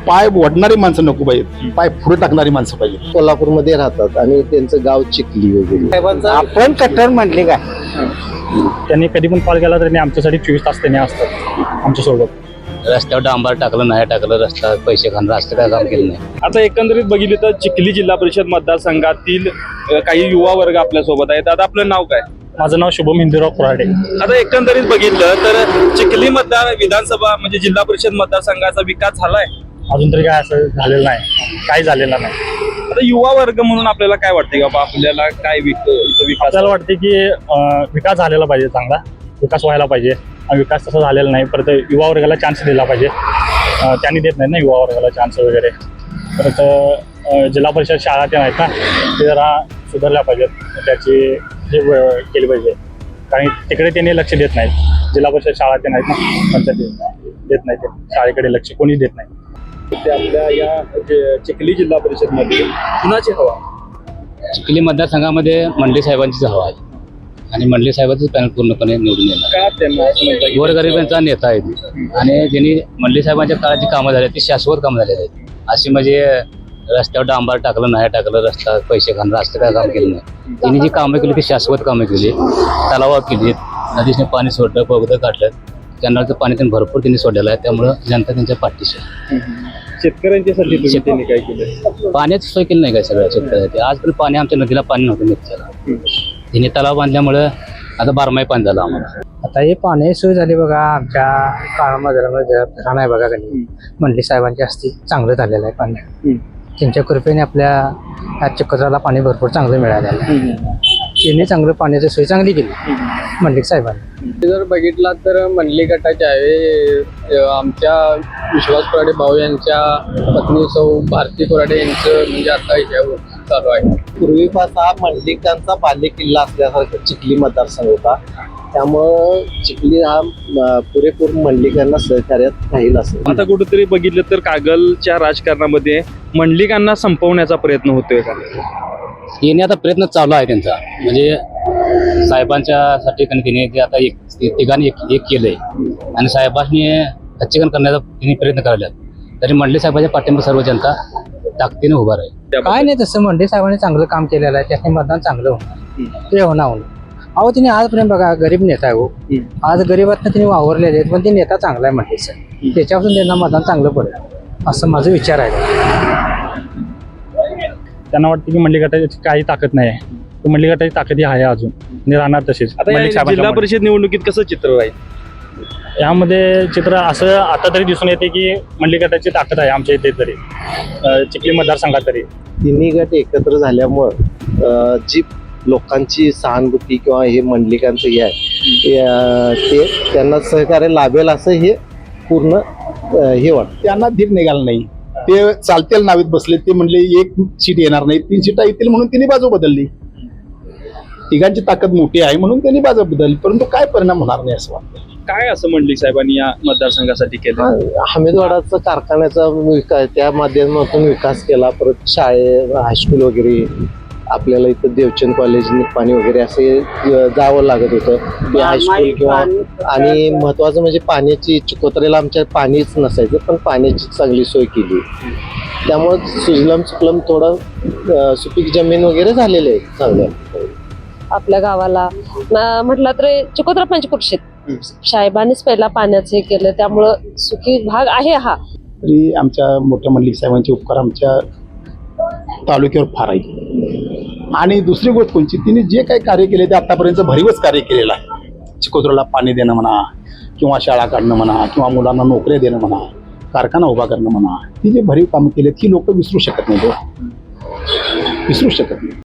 पाय ओढणारी माणसं नको पाहिजे, पाय पुढे टाकणारी माणसं पाहिजे. कोल्हापूरमध्ये राहतात आणि त्यांचं गाव चिखली वगैरे. आपण कट्टर म्हटले काय, त्यांनी कधी पण कॉल केला तरी आमच्यासाठी 24 तास त्यांनी असतात आमच्यासोबत. रस्त्यावर डांबर टाकलं नाही टाकलं, रस्ता पैसे खाणं, रस्ते काय काम केलं नाही. आता एकंदरीत बघितलं तर चिखली जिल्हा परिषद मतदारसंघातील काही युवा वर्ग आपल्या सोबत आहेत. आता आपलं नाव काय? माझं नाव शुभम हिंदूराव कुऱ्हाडे. आता एकंदरीत बघितलं तर चिखली विधानसभा म्हणजे जिल्हा परिषद मतदारसंघाचा विकास झालाय? अजून तरी काय असं झालेलं नाही, काही झालेलं नाही. आता युवा वर्ग म्हणून आपल्याला काय वाटतंय बाबा, आपल्याला काय विकास? आपल्याला वाटते की विकास झालेला पाहिजे, चांगला विकास व्हायला पाहिजे. विकास तसा झालेला नाही. परत युवा वर्गाला चान्स दिला पाहिजे, त्यांनी देत नाही ना युवा वर्गाला चान्स वगैरे. परत जिल्हा परिषद शाळा त्या आहेत ना, ते जरा सुधारल्या पाहिजेत, त्याची हे केली पाहिजे. कारण तिकडे त्यांनी लक्ष देत नाहीत. जिल्हा परिषद शाळा त्या नाहीत ना, पंचायती देत नाही, ते शाळेकडे लक्ष कोणीच देत नाही. ते आपल्या या चिखली जिल्हा परिषद मध्ये कुणाची हवा? चिखली मतदारसंघामध्ये मंडे साहेबांचीच हवा आहे आणि मंडे साहेबांचंच पॅनल पूर्णपणे निवडून येणार. का त्यांना असं म्हणतात की गोरगरिबांचा नेता आहे आणि ज्यांनी मंडे साहेबांच्या काळात जी कामं झाली ती शाश्वत कामं झालेली आहेत. अशी म्हणजे रस्त्यावर डांबर टाकलं नाही टाकलं, रस्ता पैसे खाणं, रस्ते काय काम केलं नाही. त्यांनी जी कामं केली ती शाश्वत कामं केली. तलावा केली, नदीने पाणी सोडलं, बोगदं काढलं, कॅनलचं पाणी त्यांनी भरपूर त्यांनी सोडलेलं आहे. त्यामुळं जनता त्यांच्या पाठीशी. शेतकऱ्यांच्यासाठी त्यांनी काय केलं? पाण्याची सोय केली नाही काय सगळ्या शेतकऱ्यासाठी. आज पण पाणी आमच्या नदीला पाणी नव्हतं मिरच्याला, तिने तलाव बांधल्यामुळं आता 12 महिने पाणी झालं आम्हाला. आता हे पाणी सोय झाली बघा आमच्या काळामध्ये धरण आहे बघा कधी मंडली साहेबांची असती चांगलं झालेलं आहे पाणी. त्यांच्या कृपेने आपल्या चिखोत्राला पाणी भरपूर चांगलं मिळालेलं आहे. त्यांनी चांगलं पाण्याची सोय चांगली केली मंडलिक साहेबांनी. जर बघितला तर मंडली गटाचे आहे आमच्या विश्वास कुऱ्हाडे भाऊ यांच्या पत्नी सौ भारती कुऱ्हाडे यांचं म्हणजे आता ह्याच्यावर चालू आहे. पूर्वीपासून हा मंडलिकांचा बाल्य किल्ला असल्यासारखा चिखली मतदारसंघ होता. त्यामुळं चिखली हा पुरेपूर मंडलिकांना सहकार्यात राहील असं. आता कुठेतरी बघितलं तर कागलच्या राजकारणामध्ये मंडलिकांना संपवण्याचा प्रयत्न होतोय का? येणे आता प्रयत्न चालू आहे त्यांचा. म्हणजे साहेबांच्यासाठी त्यांनी ते आता तिघांनी एक केलंय आणि साहेबांनी खच्चीकरण करण्याचा त्यांनी प्रयत्न करायला. तरी मंडले साहेबांच्या पाठिंबा सर्व जनता ताकदीने उभा राहील. काय नाही तसं मंडली साहेबांनी चांगलं काम केलेलं आहे. त्याने मतदान चांगलं होणार, ते होणार. अहो तिने आजपर्यंत बघा गरीब नेता आहे हो, आज गरीबातनं तिने वावरलेले आहेत, पण ते नेता चांगला आहे मंडली साहेब. त्याच्यापासून त्यांना मतदान चांगलं पडेल असं माझा विचार आहे. त्यांना वाटतं की मंडली गटाची काही ताकद नाही आहे. मंडली गटाची ताकद ही आहे अजून आणि राहणार तशीच. आता या जिल्हा परिषद निवडणुकीत कसं चित्र राहील? यामध्ये चित्र असं आता तरी दिसून येते की मंडली गटाची ताकद आहे आमच्या इथे तरी, चिखली मतदारसंघात तरी. तिन्ही गट एकत्र झाल्यामुळं जी लोकांची सहानुभूती किंवा हे मंडलिकांचं हे आहे ते त्यांना सहकार्य लाभेल असं हे पूर्ण हे वाटतं. त्यांना धीर निघाला नाही, ते चालतेल नावीत बसले. ते म्हणले 1 सीट येणार नाही, 3 सीटा येतील म्हणून त्यांनी बाजू बदलली. तिघांची ताकद मोठी आहे म्हणून त्यांनी बाजू बदलली, परंतु काय परिणाम होणार नाही असं वाटतं. काय असं मंडलिक साहेबांनी या मतदारसंघासाठी केलं? हमीदवाडाचा कारखान्याचा विकास त्या माध्यमातून विकास केला. परत हायस्कूल वगैरे आपल्याला इथं देवचंद कॉलेजने पाणी वगैरे असे जावं लागत होतं ते हायस्कूल किंवा. आणि महत्वाचं म्हणजे पाण्याची चिखोत्र्याला आमच्या पाणीच नसायचं, पण पाण्याची चांगली सोय केली. त्यामुळं सुजलम सुफलम थोडं सुपीक जमीन वगैरे झालेले आहे चांगलं आपल्या गावाला. म्हटलं तर चिखोत्रा पंचकृषीत साहेबांनीच पहिला पाण्याचं हे केलं, त्यामुळं सुखी भाग आहे हा. तरी आमच्या मोठ्या मंडलिक साहेबांचे उपकार आमच्या तालुक्यावर फार आहे. आणि दुसरी गोष्ट कोणची, तिने जे काही कार्य केले ते आतापर्यंत भरीवच कार्य केलेलं आहे. चिखोत्र्याला पाणी देणं म्हणा, किंवा शाळा काढणं म्हणा, किंवा मुलांना नोकऱ्या देणं म्हणा, कारखाना उभा करणं म्हणा, ती जे भरीव कामं केले ती लोक विसरू शकत नाही, विसरू शकत नाही.